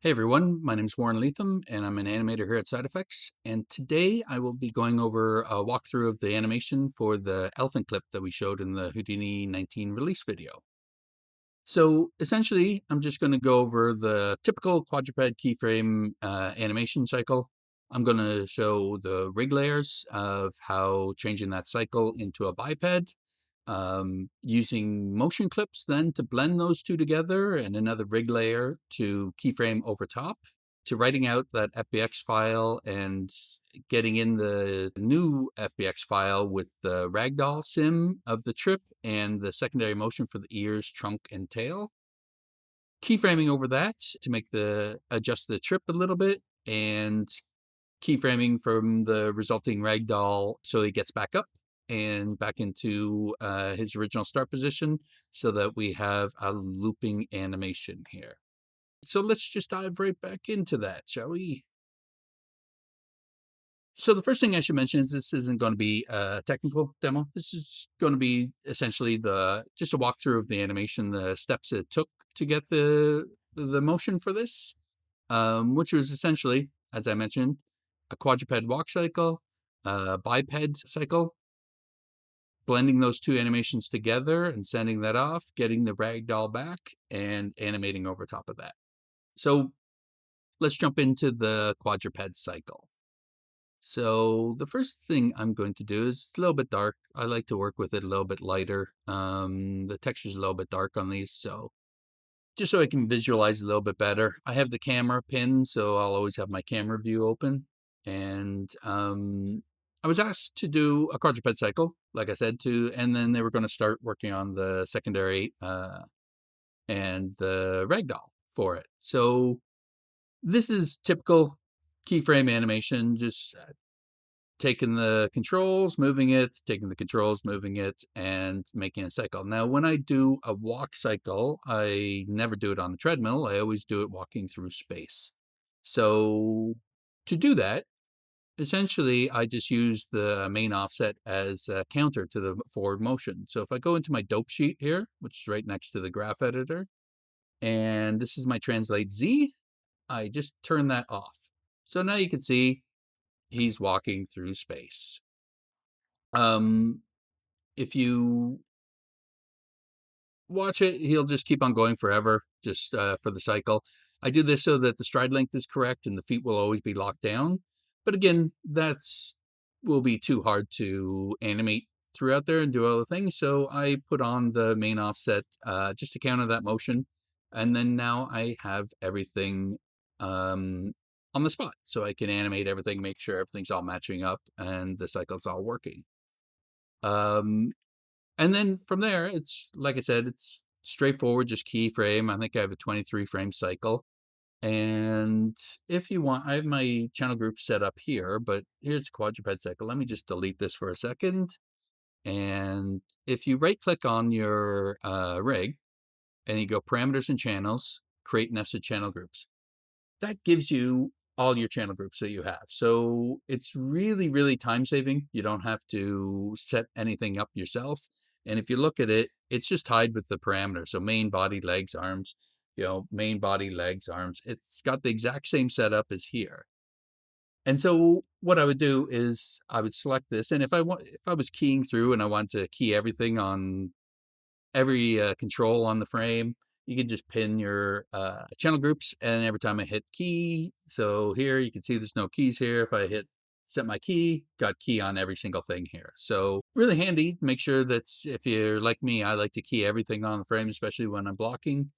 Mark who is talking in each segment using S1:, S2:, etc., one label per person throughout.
S1: Hey everyone, my name is Warren Leathem and I'm an animator here at Side Effects. And today I will be going over a walkthrough of the animation for the elephant clip that we showed in the Houdini 19 release video. So essentially, I'm just going to go over the typical quadruped keyframe animation cycle. I'm going to show the rig layers of how changing that cycle into a biped, using motion clips then to blend those two together, and another rig layer to keyframe over top, to writing out that FBX file and getting in the new FBX file with the ragdoll sim of the trip and the secondary motion for the ears, trunk, and tail. Keyframing over that to make adjust the trip a little bit, and keyframing from the resulting ragdoll so he gets back up and back into his original start position so that we have a looping animation here. So let's just dive right back into that, shall we? So the first thing I should mention is this isn't going to be a technical demo. This is going to be essentially just a walkthrough of the animation, the steps it took to get the motion for this, which was essentially, as I mentioned, a quadruped walk cycle, a biped cycle, blending those two animations together and sending that off, getting the ragdoll back, and animating over top of that. So let's jump into the quadruped cycle. So the first thing I'm going to do is it's a little bit dark. I like to work with it a little bit lighter. The texture's a little bit dark on these, so just so I can visualize a little bit better. I have the camera pinned, so I'll always have my camera view open. And I was asked to do a quadruped cycle, like I said, and then they were going to start working on the secondary and the ragdoll for it. So this is typical keyframe animation, just taking the controls, moving it, taking the controls, moving it, and making a cycle. Now, when I do a walk cycle, I never do it on the treadmill. I always do it walking through space. So to do that, essentially, I just use the main offset as a counter to the forward motion. So if I go into my dope sheet here, which is right next to the graph editor, and this is my translate Z, I just turn that off. So now you can see he's walking through space. If you watch it, he'll just keep on going forever, just for the cycle. I do this so that the stride length is correct and the feet will always be locked down. But again, that's will be too hard to animate throughout there and do all the things. So I put on the main offset just to counter that motion. And then now I have everything on the spot. So I can animate everything, make sure everything's all matching up and the cycle's all working. And then from there, it's like I said, it's straightforward, just keyframe. I think I have a 23 frame cycle. And if you want, I have my channel group set up here, but here's a quadruped cycle. Let me just delete this for a second. And if you right click on your rig and you go parameters and channels, create nested channel groups, that gives you all your channel groups that you have. So it's really, really time saving. You don't have to set anything up yourself. And if you look at it, it's just tied with the parameter. So main, body, legs, arms, main, body, legs, arms. It's got the exact same setup as here. And so what I would do is I would select this. And if I was keying through and I wanted to key everything on every control on the frame, you can just pin your channel groups, and every time I hit key, so here you can see there's no keys here. If I hit set my key, got key on every single thing here. So really handy. Make sure that if you're like me, I like to key everything on the frame, especially when I'm blocking.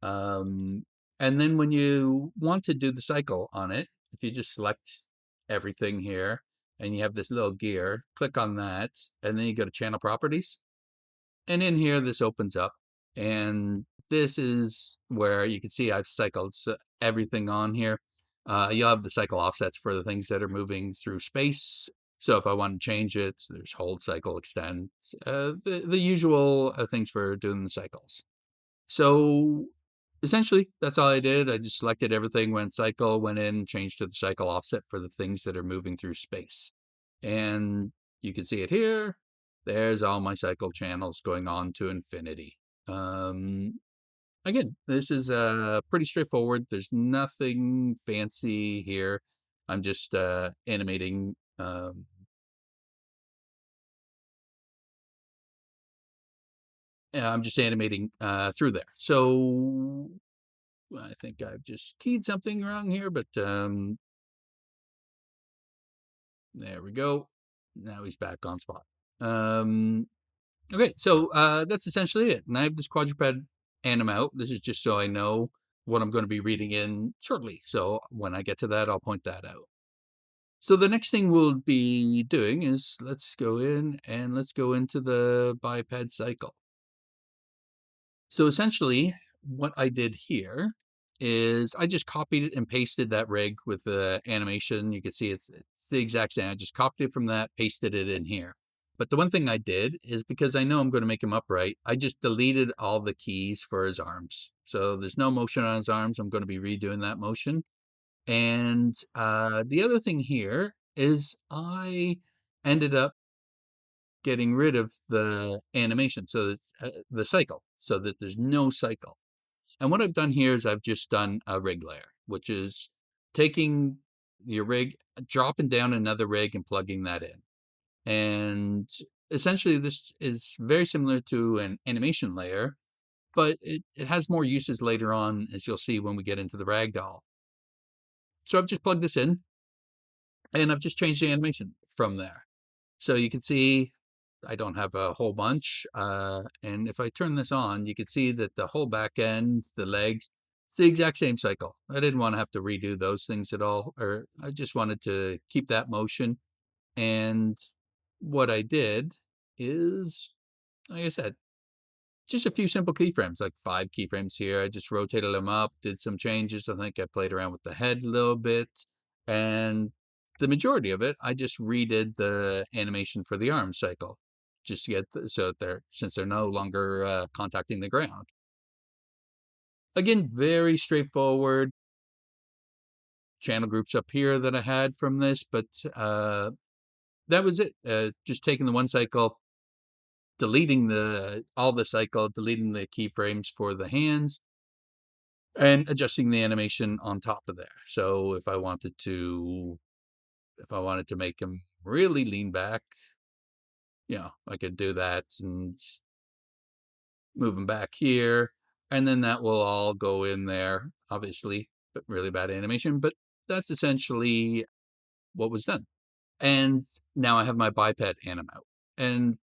S1: And then when you want to do the cycle on it, if you just select everything here and you have this little gear, click on that, and then you go to channel properties. And in here, this opens up, and this is where you can see I've cycled everything on here. You'll have the cycle offsets for the things that are moving through space. So if I want to change it, there's hold, cycle, extend, the usual things for doing the cycles. So essentially, that's all I did. I just selected everything, went in, changed to the cycle offset for the things that are moving through space. And you can see it here. There's all my cycle channels going on to infinity. again, this is pretty straightforward. There's nothing fancy here. I'm just animating. Yeah, I'm just animating through there. So I think I've just keyed something wrong here, but there we go. Now he's back on spot. Okay, so that's essentially it. And I have this quadruped animate. This is just so I know what I'm going to be reading in shortly. So when I get to that, I'll point that out. So the next thing we'll be doing is let's go in and let's go into the biped cycle. So essentially, what I did here is I just copied it and pasted that rig with the animation. You can see it's the exact same. I just copied it from that, pasted it in here. But the one thing I did is because I know I'm going to make him upright, I just deleted all the keys for his arms. So there's no motion on his arms. I'm going to be redoing that motion. And the other thing here is I ended up getting rid of the animation, so that the cycle, so that there's no cycle. And what I've done here is I've just done a rig layer, which is taking your rig, dropping down another rig and plugging that in. And essentially this is very similar to an animation layer, but it has more uses later on, as you'll see when we get into the ragdoll. So I've just plugged this in and I've just changed the animation from there. So you can see I don't have a whole bunch. And if I turn this on, you can see that the whole back end, the legs, it's the exact same cycle. I didn't want to have to redo those things at all, or I just wanted to keep that motion. And what I did is, like I said, just a few simple keyframes, like 5 keyframes here. I just rotated them up, did some changes. I think I played around with the head a little bit. And the majority of it, I just redid the animation for the arm cycle, just to get so they're since they're no longer contacting the ground. Again, very straightforward. Channel groups up here that I had from this, but that was it. Just taking the one cycle, deleting all the cycle, deleting the keyframes for the hands, and adjusting the animation on top of there. So if I wanted to make him really lean back, I could do that and move him back here, and then that will all go in there, obviously, but really bad animation, but that's essentially what was done. And now I have my biped animate. And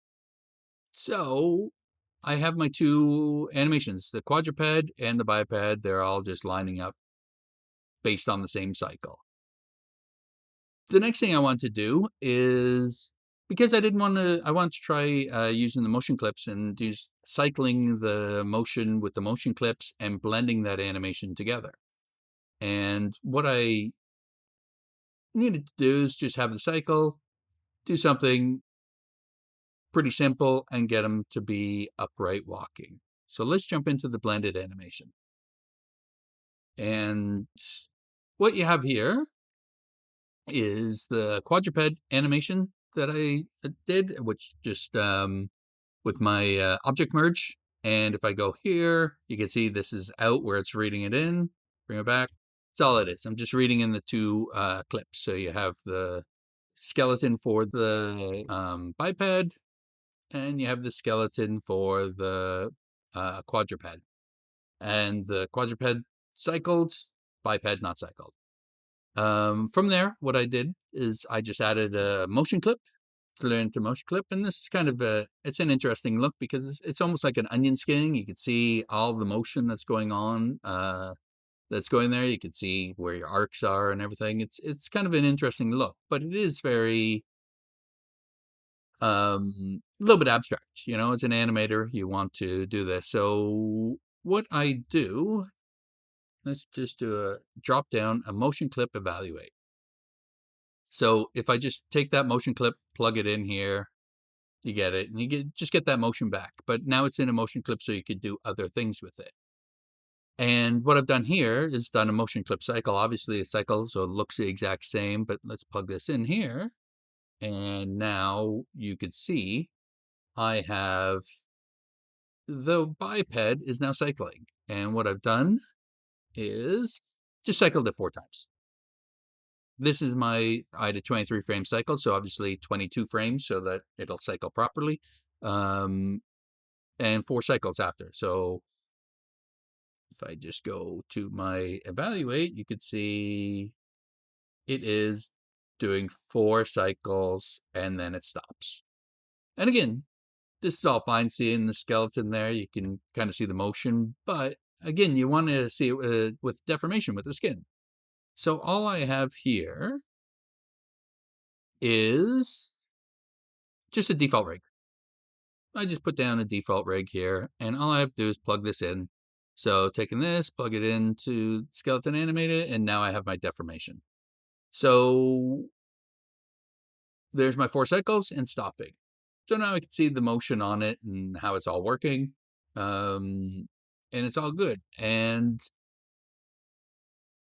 S1: so I have my two animations, the quadruped and the biped. They're all just lining up based on the same cycle. The next thing I want to do is, because I want to try using the motion clips and cycling the motion with the motion clips and blending that animation together. And what I needed to do is just have the cycle, do something pretty simple, and get them to be upright walking. So let's jump into the blended animation. And what you have here is the quadruped animation that I did, which just with my object merge. And if I go here, you can see this is out where it's reading it in. Bring it back. That's all it is. I'm just reading in the two clips. So you have the skeleton for the biped, and you have the skeleton for the quadruped. And the quadruped cycled, biped not cycled. From there, what I did is I just added a motion clip, into motion clip, and this is kind of it's an interesting look because it's almost like an onion skin. You can see all the motion that's going on, that's going there. You can see where your arcs are and everything. It's kind of an interesting look, but it is very a little bit abstract. As an animator, you want to do this. So what I do, let's just do a drop down, a motion clip evaluate. So if I just take that motion clip, plug it in here, you get it, and you just get that motion back. But now it's in a motion clip, so you could do other things with it. And what I've done here is done a motion clip cycle. Obviously a cycle, so it looks the exact same, but let's plug this in here. And now you could see I have the biped is now cycling. And what I've done is just cycled it 4 times. This is I had a 23 frame cycle, so obviously 22 frames so that it'll cycle properly. And 4 cycles after. So if I just go to my evaluate, you could see it is doing 4 cycles and then it stops. And again, this is all fine seeing the skeleton there. You can kind of see the motion, but again, you want to see it with deformation with the skin. So all I have here is just a default rig. I just put down a default rig here, and all I have to do is plug this in. So taking this, plug it into skeleton animated, and now I have my deformation. So there's my 4 cycles and stopping. So now I can see the motion on it and how it's all working. And it's all good. And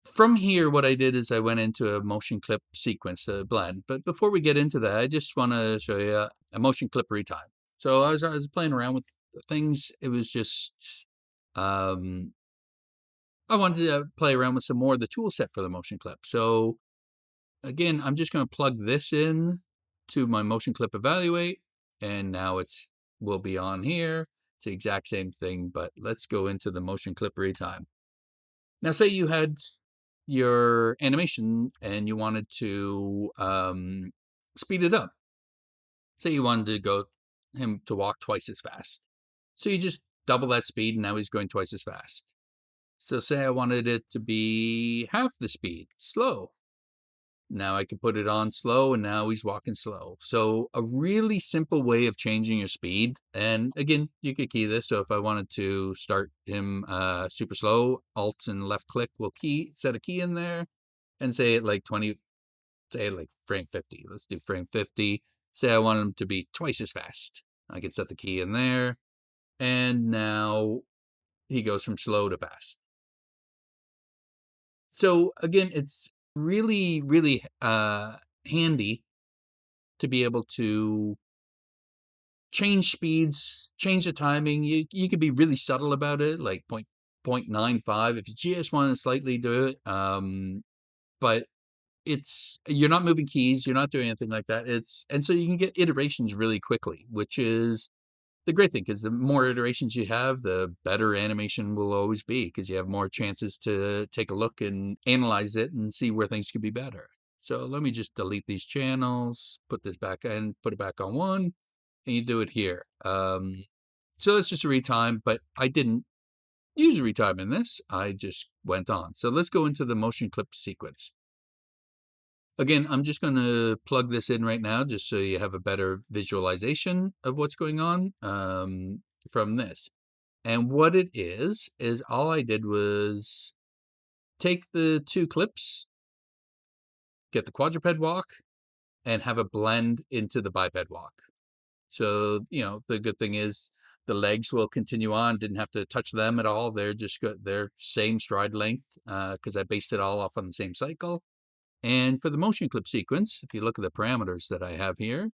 S1: from here, what I did is I went into a motion clip sequence to blend. But before we get into that, I just want to show you a motion clip retime. So I was playing around with things. It was just, I wanted to play around with some more of the tool set for the motion clip. So again, I'm just going to plug this in to my motion clip evaluate. And now will be on here. It's the exact same thing, but let's go into the motion clip retime. Now, say you had your animation and you wanted to speed it up. Say you wanted to go him to walk twice as fast. So you just double that speed and now he's going twice as fast. So say I wanted it to be half the speed, slow. Now I can put it on slow and now he's walking slow. So a really simple way of changing your speed. And again, you could key this. So if I wanted to start him super slow, Alt and left click will set a key in there and say it like 20, say like frame 50. Let's do frame 50. Say I want him to be twice as fast. I can set the key in there. And now he goes from slow to fast. So again, it's really, really handy to be able to change speeds, change the timing. You could be really subtle about it, like 0.95 if you just want to slightly do it. But you're not moving keys, you're not doing anything like that. And so you can get iterations really quickly, which is the great thing, because the more iterations you have, the better animation will always be, because you have more chances to take a look and analyze it and see where things could be better. So let me just delete these channels, put this back in, put it back on 1, and you do it here. So that's just a retime, but I didn't use a retime in this. I just went on. So let's go into the motion clip sequence. Again, I'm just going to plug this in right now just so you have a better visualization of what's going on from this. And what it is all I did was take the 2 clips, get the quadruped walk, and have a blend into the biped walk. So, the good thing is the legs will continue on. Didn't have to touch them at all. They're just got their same stride length because I based it all off on the same cycle. And for the motion clip sequence, if you look at the parameters that I have here,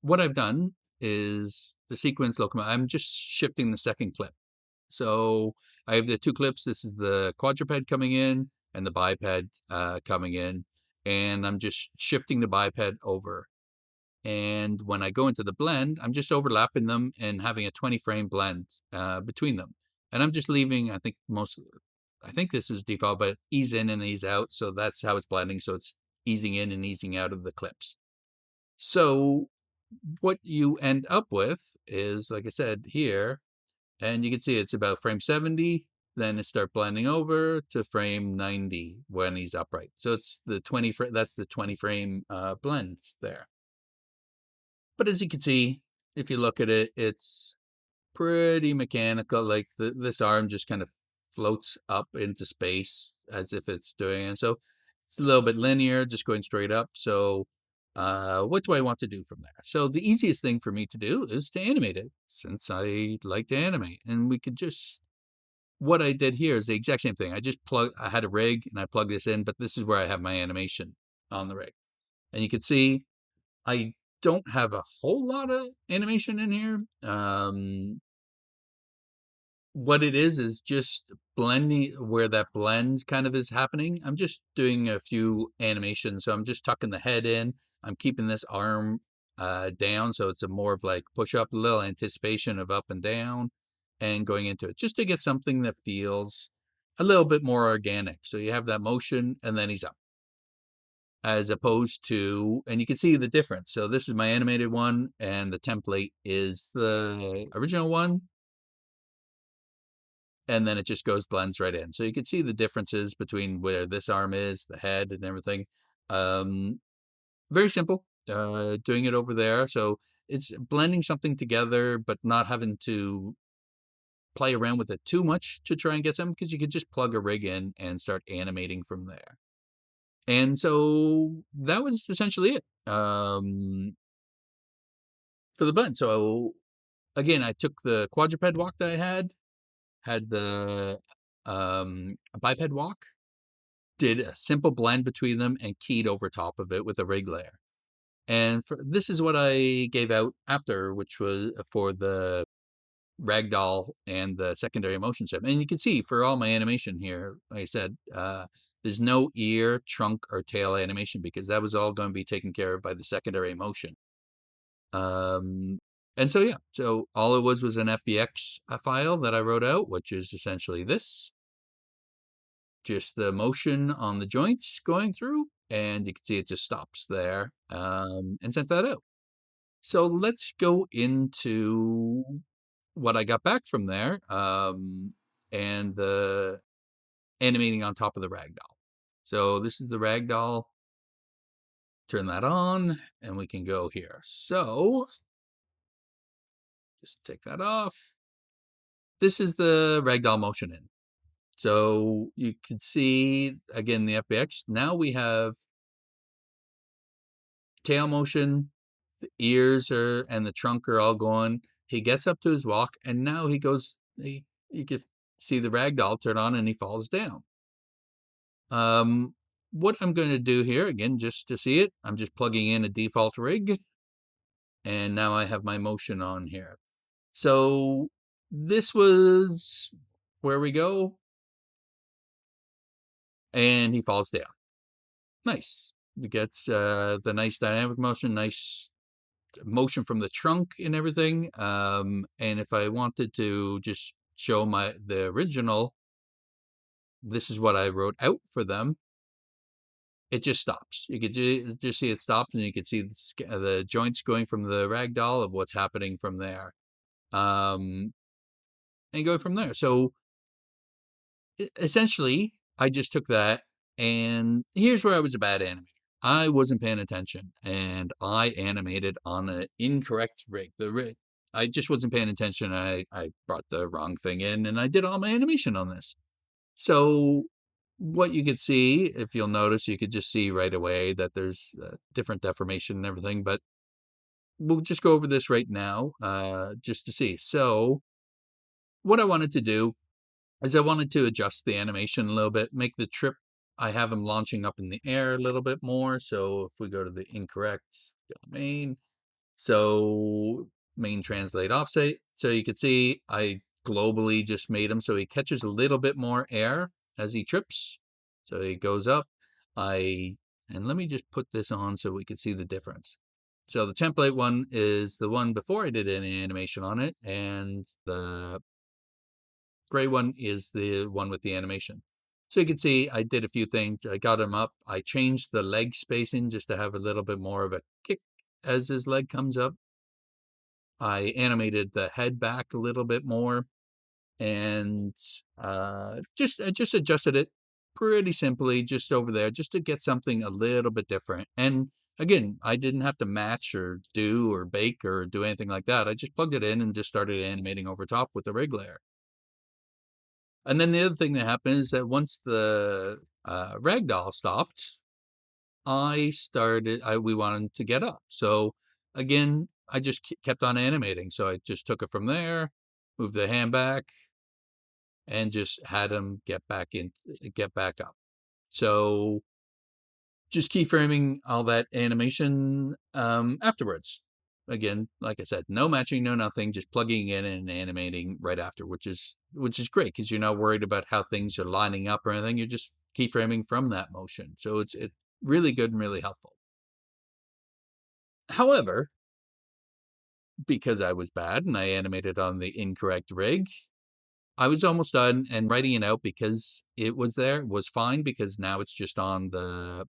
S1: what I've done is the sequence locomotion. I'm just shifting the second clip. So I have the 2 clips. This is the quadruped coming in and the biped coming in. And I'm just shifting the biped over. And when I go into the blend, I'm just overlapping them and having a 20 frame blend between them. And I'm just leaving, I think this is default, but ease in and ease out. So that's how it's blending. So it's easing in and easing out of the clips. So what you end up with is, like I said here, and you can see it's about frame 70. Then it starts blending over to frame 90 when he's upright. So it's the 20 frame, that's the 20 frame blend there. But as you can see, if you look at it, it's pretty mechanical. Like this arm just kind of floats up into space as if it's doing it. So it's a little bit linear, just going straight up. So what do I want to do from there? So the easiest thing for me to do is to animate it, since I like to animate. And we could just, what I did here is the exact same thing. I had a rig and I plugged this in, but this is where I have my animation on the rig. And you can see I don't have a whole lot of animation in here. what it is just blending where that blend kind of is happening. I'm just doing a few animations. So I'm just tucking the head in. I'm keeping this arm down. So it's a more of like push up, a little anticipation of up and down and going into it just to get something that feels a little bit more organic. So you have that motion and then he's up as opposed to, and you can see the difference. So this is my animated one and the template is the original one, and then it just blends right in. So you can see the differences between where this arm is, the head and everything. Um, Very simple, doing it over there. So it's blending something together, but not having to play around with it too much to try and get something, because you could just plug a rig in and start animating from there. And so that was essentially it for the button. So again, I took the quadruped walk that I had the biped walk, did a simple blend between them and keyed over top of it with a rig layer. And this is what I gave out after, which was for the ragdoll and the secondary motion step. And you can see for all my animation here, like I said, there's no ear, trunk, or tail animation because that was all going to be taken care of by the secondary motion. And so, yeah, so all it was an FBX file that I wrote out, which is essentially this. Just the motion on the joints going through, and you can see it just stops there, and sent that out. So let's go into what I got back from there, and the animating on top of the ragdoll. So this is the ragdoll. Turn that on, and we can go here. So just take that off. This is the ragdoll motion in. So you can see, again, the FBX. Now we have tail motion, the ears and the trunk are all going. He gets up to his walk, and now he goes. You can see the ragdoll turn on, and he falls down. What I'm going to do here, again, just to see it, I'm just plugging in a default rig, and now I have my motion on here. So this was where we go, and he falls down. Nice. We get the nice dynamic motion, nice motion from the trunk and everything. And if I wanted to just show the original, this is what I wrote out for them. It just stops. You could just see it stops, and you could see the joints going from the ragdoll of what's happening from there, and go from there. So essentially, I just took that, and here's where I was a bad animator. I wasn't paying attention, and I animated on the incorrect rig. I just wasn't paying attention. I brought the wrong thing in, and I did all my animation on this. So what you could see, if you'll notice, you could just see right away that there's different deformation and everything, but we'll just go over this right now, just to see. So what I wanted to do is I wanted to adjust the animation a little bit, make the trip, I have him launching up in the air a little bit more. So if we go to the incorrect main, so main translate offset. So you can see I globally just made him so he catches a little bit more air as he trips. So he goes up. And let me just put this on so we can see the difference. So the template one is the one before I did any animation on it, and the gray one is the one with the animation. So you can see I did a few things. I got him up. I changed the leg spacing just to have a little bit more of a kick as his leg comes up. I animated the head back a little bit more, and just adjusted it pretty simply just over there, just to get something a little bit different. And again, I didn't have to match or do or bake or do anything like that. I just plugged it in and just started animating over top with the rig layer. And then the other thing that happened is that once the ragdoll stopped, we wanted to get up. So again, I just kept on animating. So I just took it from there, moved the hand back, and just had him get back up. So just keyframing all that animation afterwards. again, like I said, no matching, no nothing, just plugging in and animating right after, which is great because you're not worried about how things are lining up or anything. You're just keyframing from that motion. So it's really good and really helpful. However, because I was bad and I animated on the incorrect rig, I was almost done, and writing it out because it was there was fine because now it's just on the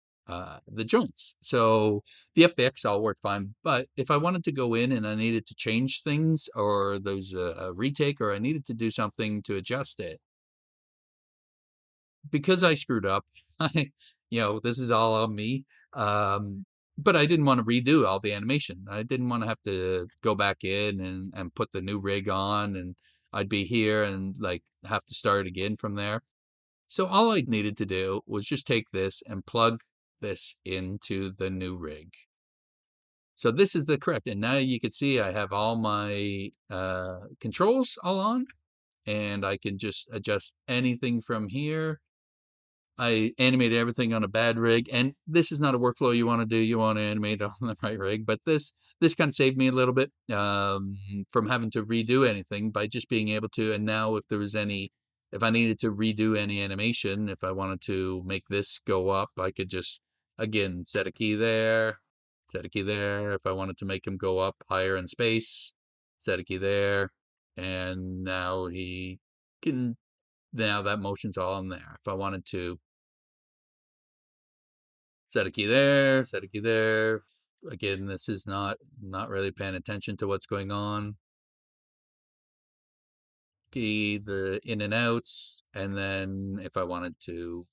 S1: joints. So the FBX all worked fine. But if I wanted to go in and I needed to change things or there was a retake or I needed to do something to adjust it, because I screwed up, I, this is all on me. Um, but I didn't want to redo all the animation. I didn't want to have to go back in and put the new rig on, and I'd be here and like have to start again from there. So all I needed to do was just take this and plug this into the new rig. So this is the correct, and now you can see I have all my controls all on, and I can just adjust anything from here. I animated everything on a bad rig, and this is not a workflow you want to do. You want to animate on the right rig, but this kind of saved me a little bit from having to redo anything by just being able to. And now, if I needed to redo any animation, if I wanted to make this go up, I could just again set a key there, set a key there. If I wanted to make him go up higher in space, set a key there, and now he can. Now that motion's all in there. If I wanted to set a key there, set a key there. Again, this is not really paying attention to what's going on. Key the in and outs, and then if I wanted to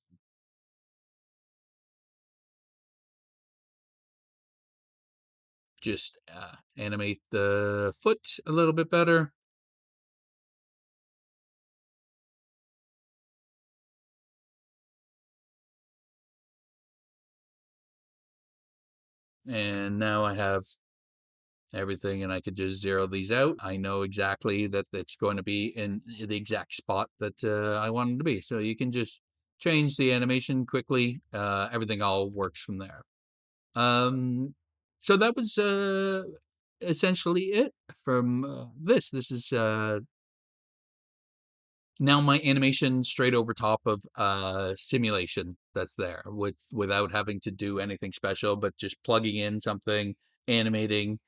S1: just animate the foot a little bit better. And now I have everything and I could just zero these out. I know exactly that it's going to be in the exact spot that I want it to be. So you can just change the animation quickly. Everything all works from there. So that was essentially it from this. This is now my animation straight over top of simulation that's there without having to do anything special, but just plugging in something, animating,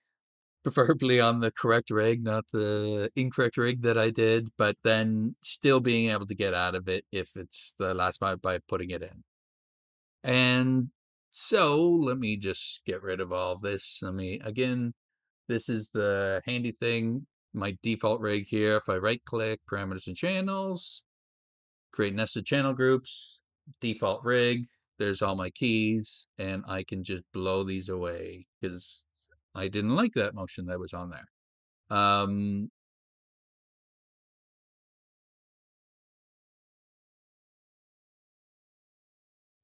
S1: preferably on the correct rig, not the incorrect rig that I did, but then still being able to get out of it if it's the last by putting it in. And so let me just get rid of all this. Again, this is the handy thing, my default rig here. If I right click, parameters and channels, create nested channel groups, default rig, there's all my keys, and I can just blow these away because I didn't like that motion that was on there. Um,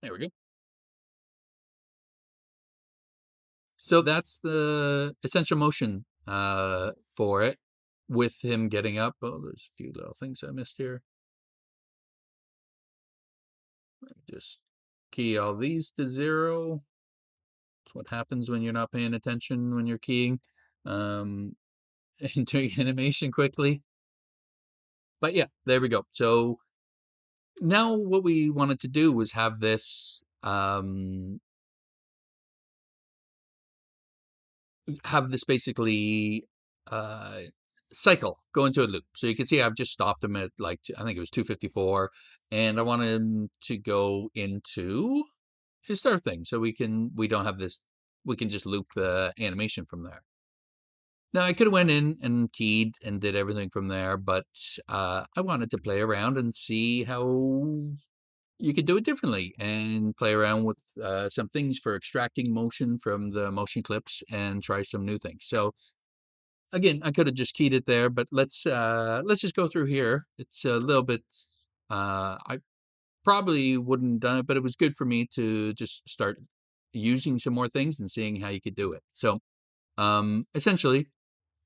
S1: there we go. So that's the essential motion for it with him getting up. Oh, there's a few little things I missed here. Just key all these to 0. That's what happens when you're not paying attention when you're keying and doing animation quickly. But yeah, there we go. So now what we wanted to do was have this basically uh, cycle go into a loop. So you can see I've just stopped him at like I think it was 254, and I want him to go into his start thing. So we don't have this. We can just loop the animation from there. Now I could have went in and keyed and did everything from there, but I wanted to play around and see how you could do it differently and play around with some things for extracting motion from the motion clips and try some new things. So again, I could have just keyed it there, but let's just go through here. It's a little bit. I probably wouldn't have done it, but it was good for me to just start using some more things and seeing how you could do it. So essentially,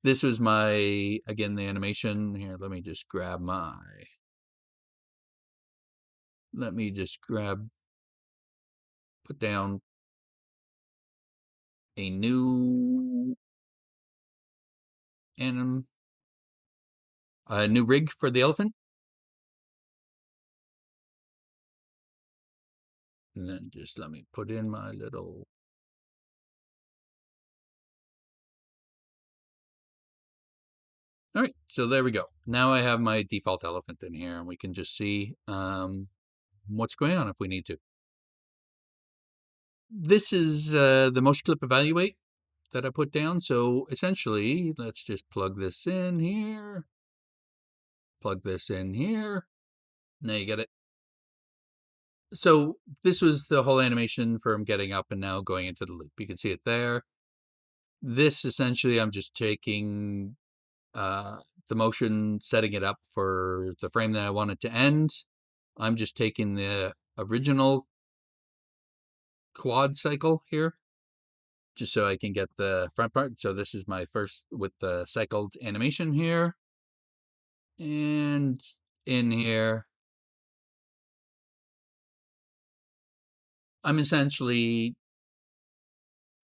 S1: this was again the animation here. Let me just put down a new a new rig for the elephant. And then just let me put in my little... All right, so there we go. Now I have my default elephant in here, and we can just see what's going on if we need to. This is the motion clip evaluate that I put down. So essentially, let's just plug this in here. Plug this in here. Now you get it. So this was the whole animation from getting up and now going into the loop. You can see it there. This essentially, I'm just taking the motion, setting it up for the frame that I want it to end. I'm just taking the original quad cycle here, just so I can get the front part. So this is my first with the cycled animation here. And in here, I'm essentially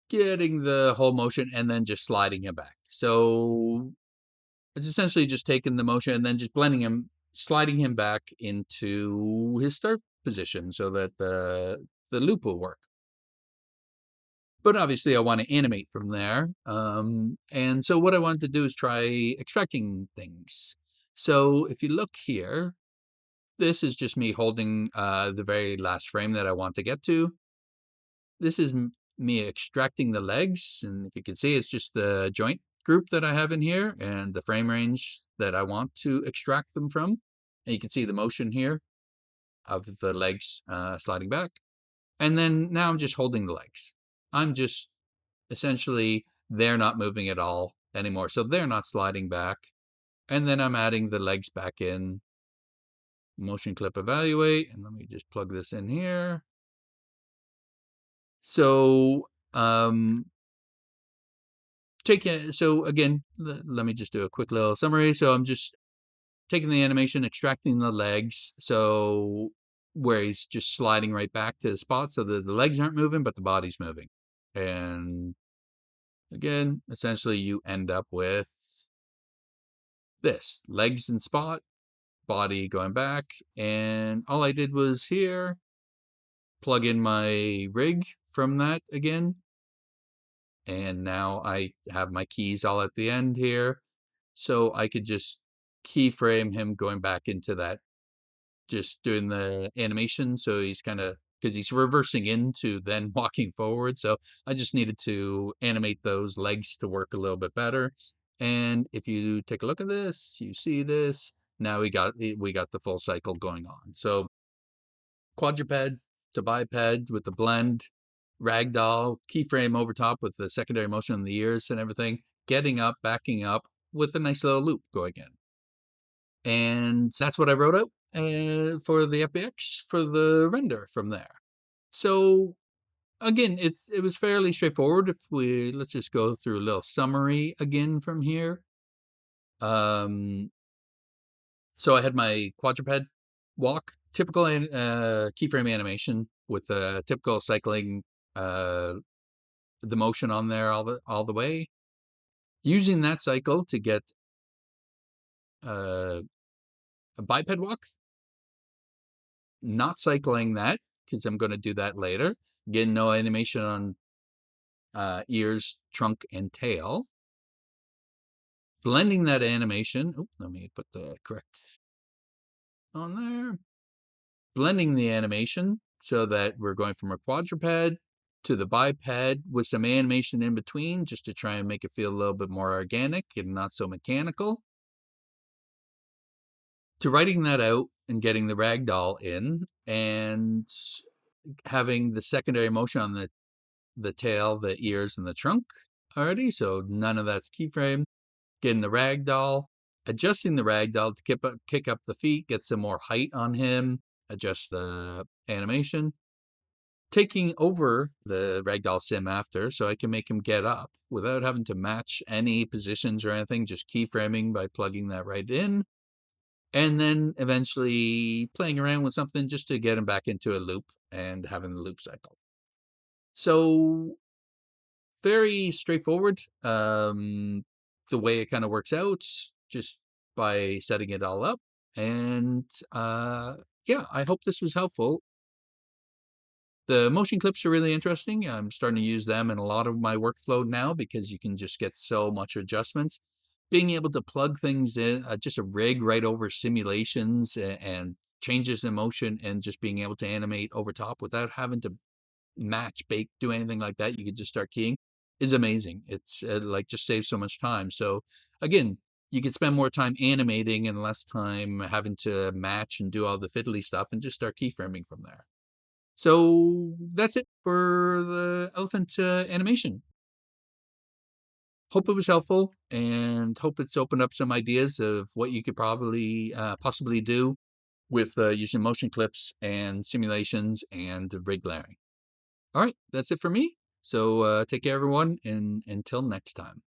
S1: getting the whole motion and then just sliding him back. So it's essentially just taking the motion and then just blending him, sliding him back into his start position so that the loop will work. But obviously I want to animate from there. And so what I wanted to do is try extracting things. So if you look here, this is just me holding the very last frame that I want to get to. This is me extracting the legs. And if you can see, it's just the joint group that I have in here and the frame range that I want to extract them from. And you can see the motion here of the legs sliding back. And then now I'm just holding the legs. I'm just essentially, they're not moving at all anymore. So they're not sliding back. And then I'm adding the legs back in. Motion clip evaluate. And let me just plug this in here. So, so again, let me just do a quick little summary. So I'm just taking the animation, extracting the legs. So where he's just sliding right back to the spot so that the legs aren't moving, but the body's moving. And again, essentially you end up with this, legs in spot, body going back. And all I did was here, plug in my rig from that again. And now I have my keys all at the end here. So I could just keyframe him going back into that, just doing the animation. So he's kind of, because he's reversing into then walking forward. So I just needed to animate those legs to work a little bit better. And if you take a look at this, you see this. Now we got the full cycle going on. So quadruped to biped with the blend, ragdoll, keyframe over top with the secondary motion on the ears and everything, getting up, backing up with a nice little loop going in. And that's what I wrote out for the FBX for the render from there. So again, it was fairly straightforward. If let's just go through a little summary again from here. So I had my quadruped walk, typical keyframe animation with a typical cycling the motion on there all the way. Using that cycle to get a biped walk, not cycling that because I'm going to do that later. Again, no animation on ears, trunk, and tail. Blending that animation. Oh, let me put the correct on there. Blending the animation so that we're going from a quadruped to the biped with some animation in between just to try and make it feel a little bit more organic and not so mechanical. To writing that out and getting the ragdoll in and having the secondary motion on the tail, the ears, and the trunk already. So none of that's keyframe. Getting the ragdoll, adjusting the ragdoll to kick up the feet, get some more height on him, adjust the animation. Taking over the ragdoll sim after so I can make him get up without having to match any positions or anything, just keyframing by plugging that right in. And then eventually playing around with something just to get him back into a loop and having the loop cycle. So very straightforward. the way it kind of works out just by setting it all up. And yeah, I hope this was helpful. The motion clips are really interesting. I'm starting to use them in a lot of my workflow now because you can just get so much adjustments. Being able to plug things in, just a rig right over simulations and changes in motion, and just being able to animate over top without having to match, bake, do anything like that. You could just start keying is amazing. It's like just saves so much time. So again, you could spend more time animating and less time having to match and do all the fiddly stuff and just start keyframing from there. So that's it for the elephant animation. Hope it was helpful and hope it's opened up some ideas of what you could probably possibly do with using motion clips and simulations and rig layering. All right, that's it for me. So take care, everyone, and until next time.